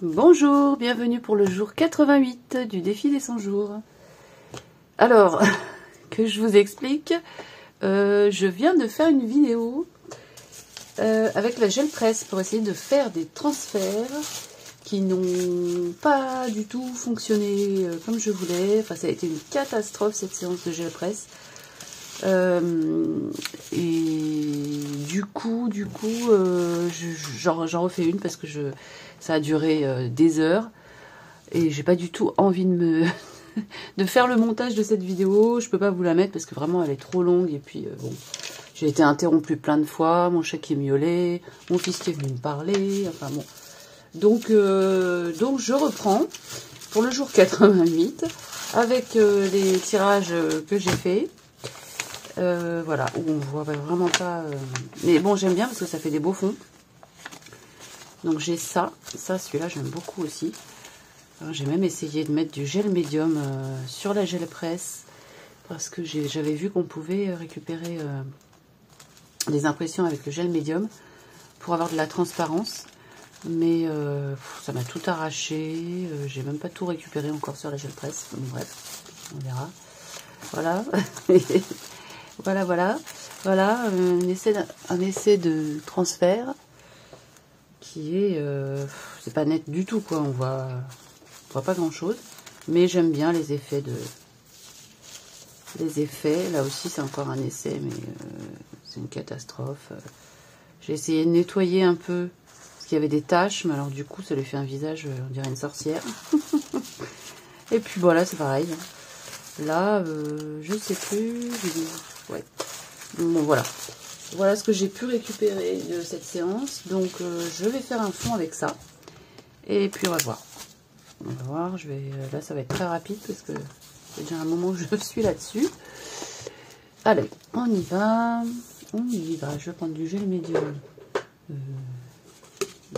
Bonjour, bienvenue pour le jour 88 du défi des 100 jours. Alors, que je vous explique, je viens de faire une vidéo avec la gel presse pour essayer de faire des transferts qui n'ont pas du tout fonctionné comme je voulais. Enfin, ça a été une catastrophe cette séance de gel presse. Et du coup, j'en refais une parce que ça a duré des heures et j'ai pas du tout envie de faire le montage de cette vidéo. Je peux pas vous la mettre parce que vraiment elle est trop longue et puis bon, j'ai été interrompue plein de fois, mon chat qui miaulait, mon fils qui est venu me parler, enfin bon. Donc je reprends pour le jour 88 avec les tirages que j'ai fait. Voilà, où on voit vraiment pas... Mais bon, j'aime bien parce que ça fait des beaux fonds. Donc j'ai ça, celui-là j'aime beaucoup aussi. J'ai même essayé de mettre du gel médium sur la gel presse. Parce que j'avais vu qu'on pouvait récupérer des impressions avec le gel médium pour avoir de la transparence. Mais ça m'a tout arraché. J'ai même pas tout récupéré encore sur la gel presse. Donc, bref, on verra. Voilà. Voilà, un essai de transfert qui est, c'est pas net du tout quoi, on voit pas grand chose, mais j'aime bien les effets là aussi c'est encore un essai, mais c'est une catastrophe. J'ai essayé de nettoyer un peu, parce qu'il y avait des taches, mais alors du coup ça lui fait un visage, on dirait une sorcière. Et puis voilà, c'est pareil. Là, je sais plus, ouais. Bon, voilà ce que j'ai pu récupérer de cette séance. Donc je vais faire un fond avec ça et puis on va voir, là ça va être très rapide parce que c'est déjà un moment où je suis là dessus. Allez, on y va, je vais prendre du gel médium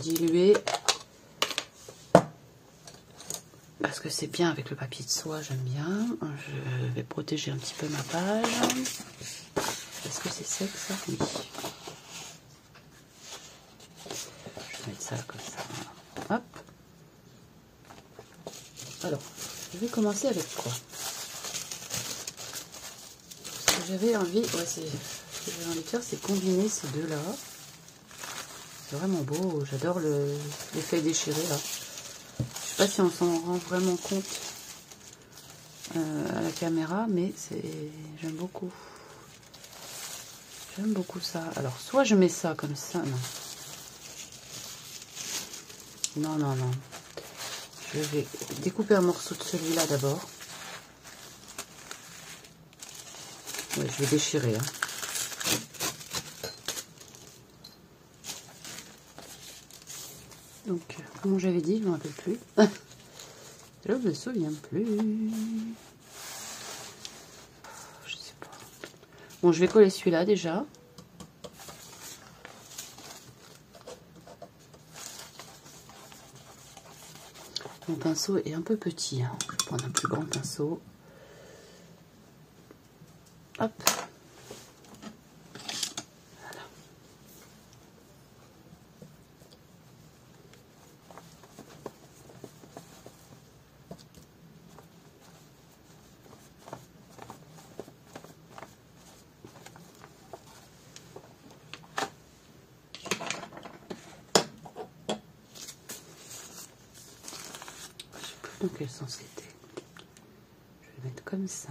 dilué parce que c'est bien avec le papier de soie, j'aime bien. Je vais protéger un petit peu ma page. Est-ce que c'est sec ça? Oui. Je vais mettre ça comme ça. Hop. Alors, je vais commencer avec quoi? Ce que j'avais envie, ce que j'avais envie de faire, c'est combiner ces deux-là. C'est vraiment beau. J'adore l'effet déchiré là. Je sais pas si on s'en rend vraiment compte à la caméra, mais j'aime beaucoup. J'aime beaucoup ça. Alors, soit je mets ça comme ça, non. Non. Je vais découper un morceau de celui-là d'abord. Ouais, je vais déchirer. Hein. Donc, comment j'avais dit, je ne me rappelle plus. Je ne me souviens plus. Je sais pas. Bon, je vais coller celui-là déjà. Mon pinceau est un peu petit. Hein. Je vais prendre un plus grand pinceau. Hop. Voilà. Dans quel sens c'était? Je vais le mettre comme ça.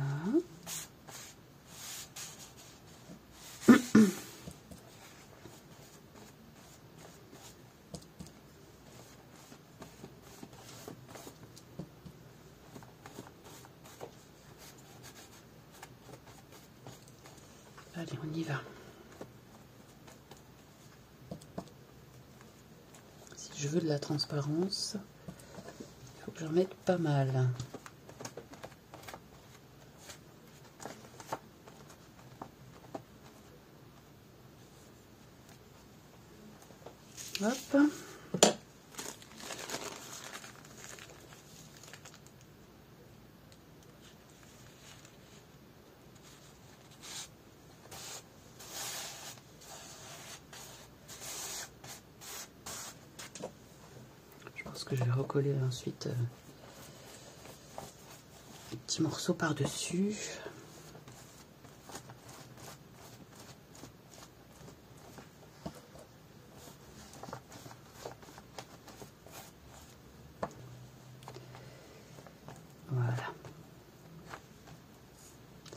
Allez, on y va. Si je veux de la transparence, il faut que j'en mette pas mal. Hop. que je vais recoller ensuite des petits morceaux par-dessus. Voilà.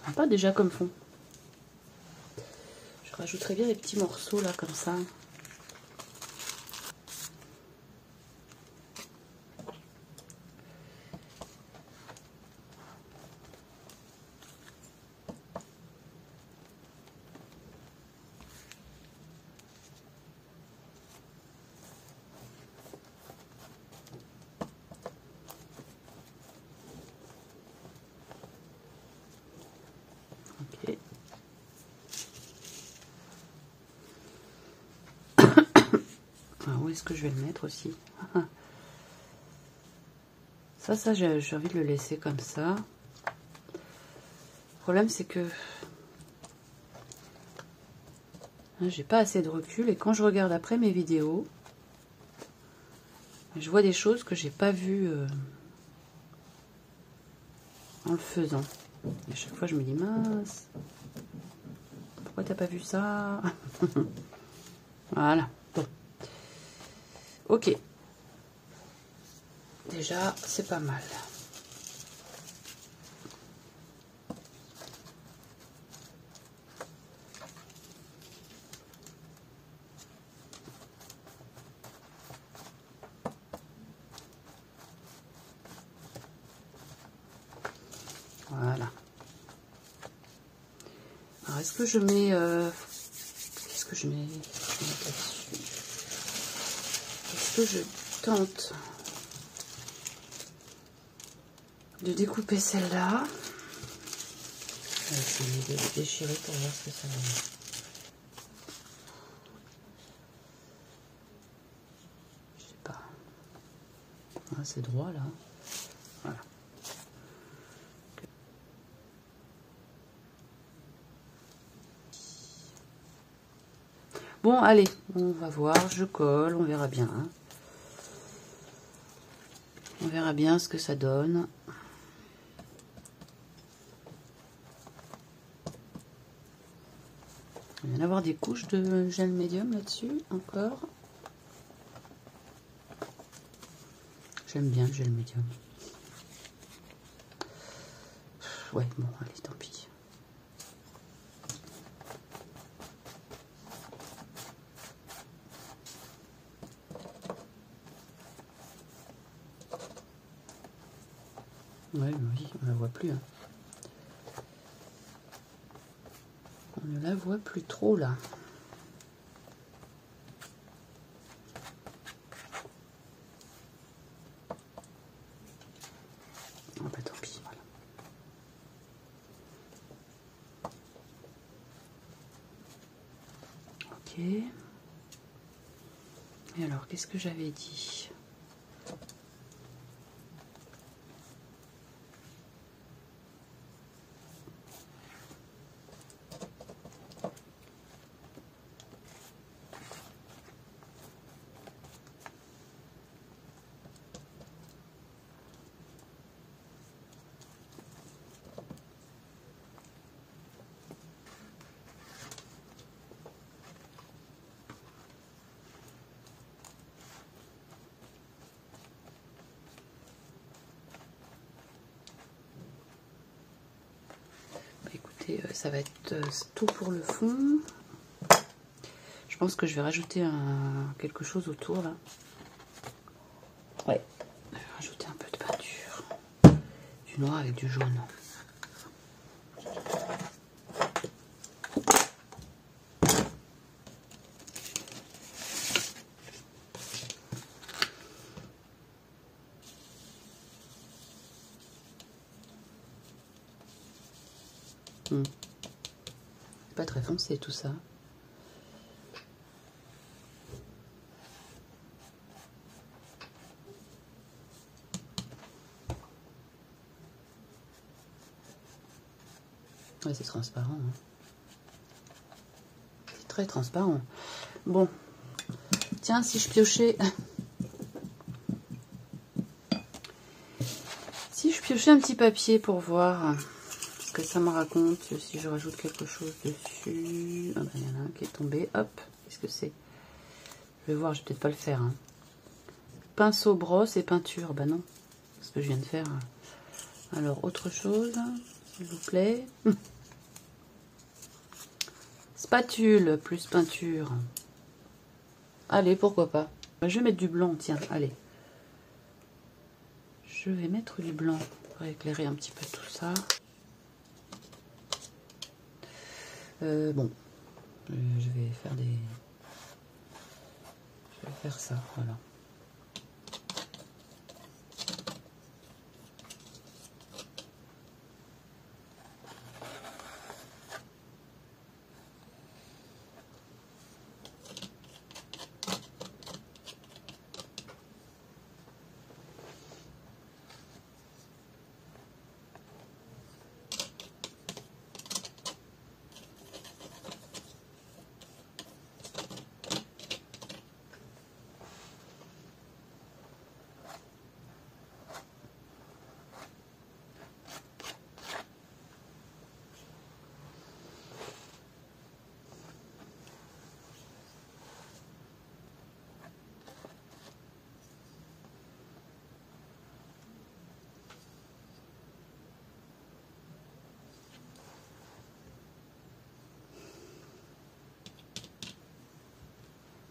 Sympa déjà comme fond. Je rajouterai bien des petits morceaux là comme ça. Ok. Alors, où est-ce que je vais le mettre aussi? Ça j'ai envie de le laisser comme ça. Le problème c'est que j'ai pas assez de recul et quand je regarde après mes vidéos, je vois des choses que j'ai pas vues en le faisant. Et à chaque fois je me dis mince, pourquoi t'as pas vu ça? Voilà, bon. Ok. Déjà, c'est pas mal. Voilà. Alors, est-ce que je mets... qu'est-ce que je mets là-dessus? Est-ce que je tente de découper celle-là? Je vais essayer de déchirer pour voir ce que ça donne. Je sais pas. Ah, c'est droit là. Voilà. Bon, allez, on va voir, je colle, on verra bien. Hein. On verra bien ce que ça donne. Il va y en avoir des couches de gel médium là-dessus, encore. J'aime bien le gel médium. Ouais, bon, allez, tant pis. Ouais, oui, on la voit plus. Hein. On ne la voit plus trop là. Oh bah tant pis, voilà. Ok. Et alors, qu'est-ce que j'avais dit ? Ça va être tout pour le fond. Je pense que je vais rajouter quelque chose autour là. Ouais, je vais rajouter un peu de peinture. Du noir avec du jaune. Pas très foncé tout ça. Ouais, c'est transparent. Hein. C'est très transparent. Bon. Tiens, si je piochais piocher un petit papier pour voir ce que ça me raconte, si je rajoute quelque chose dessus. Ah ben, il y en a un qui est tombé, hop, qu'est-ce que c'est? Je vais voir, je vais peut-être pas le faire. Hein. Pinceau, brosse et peinture, bah non, ce que je viens de faire. Alors, autre chose, s'il vous plaît. Spatule plus peinture. Allez, pourquoi pas. Je vais mettre du blanc, tiens, allez. Je vais mettre du blanc pour éclairer un petit peu tout ça. Bon, je vais faire des... Je vais faire ça, voilà.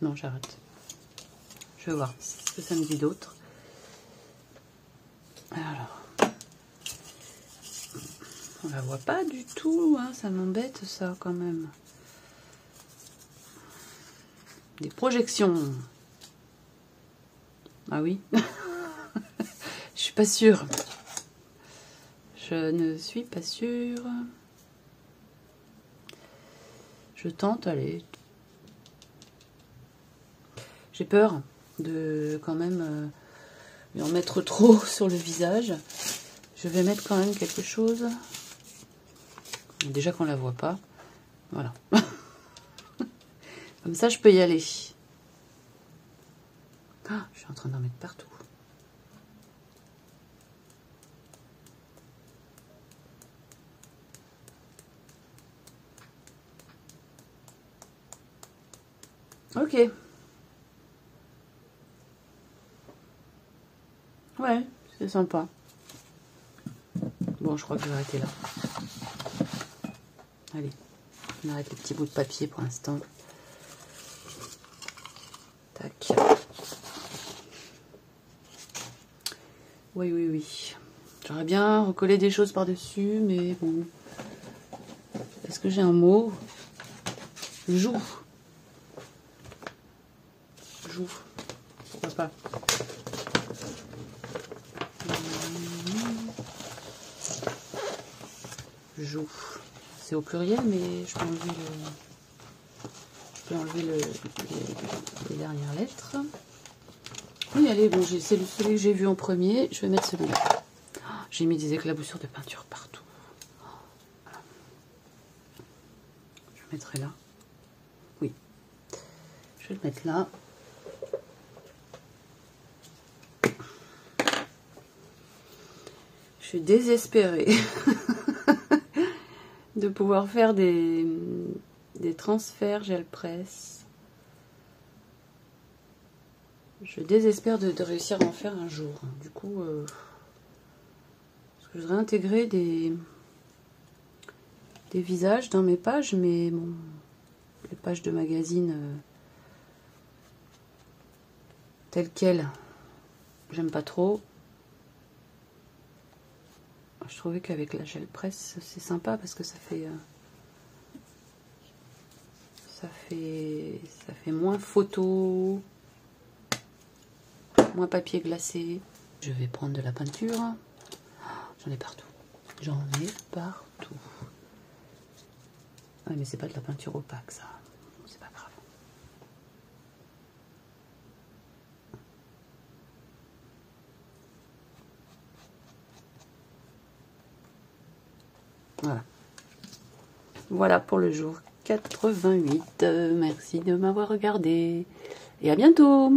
Non, j'arrête. Je vais voir ce que ça me dit d'autre. Alors, on la voit pas du tout, hein, ça m'embête ça quand même. Des projections. Ah oui. Je suis pas sûre. Je ne suis pas sûre. Je tente, allez. J'ai peur de quand même lui en mettre trop sur le visage. Je vais mettre quand même quelque chose. Déjà qu'on la voit pas. Voilà. Comme ça, je peux y aller. Ah, je suis en train d'en mettre partout. Ok. Ouais, c'est sympa. Bon, je crois que je vais arrêter là. Allez, on arrête les petits bouts de papier pour l'instant. Tac. Oui, oui, oui. J'aurais bien recollé des choses par-dessus, mais bon. Est-ce que j'ai un mot? Joue. Joue. Pourquoi pas? Joue. C'est au pluriel, mais je peux enlever les dernières lettres. Oui, allez, bon, c'est celui que j'ai vu en premier. Je vais mettre celui-là. Oh, j'ai mis des éclaboussures de peinture partout. Voilà. Je le mettrai là. Oui. Je vais le mettre là. Je suis désespérée de pouvoir faire des transferts gel presse. Je désespère de réussir à en faire un jour. Du coup, parce que je voudrais intégrer des visages dans mes pages, mais bon, les pages de magazine telles quelles, j'aime pas trop. Je trouvais qu'avec la gel presse, c'est sympa parce que ça fait moins photo, moins papier glacé. Je vais prendre de la peinture. J'en ai partout. J'en ai partout. Ouais, mais c'est pas de la peinture opaque, ça. C'est pas grave. Voilà. Voilà pour le jour 88. Merci de m'avoir regardé. Et à bientôt.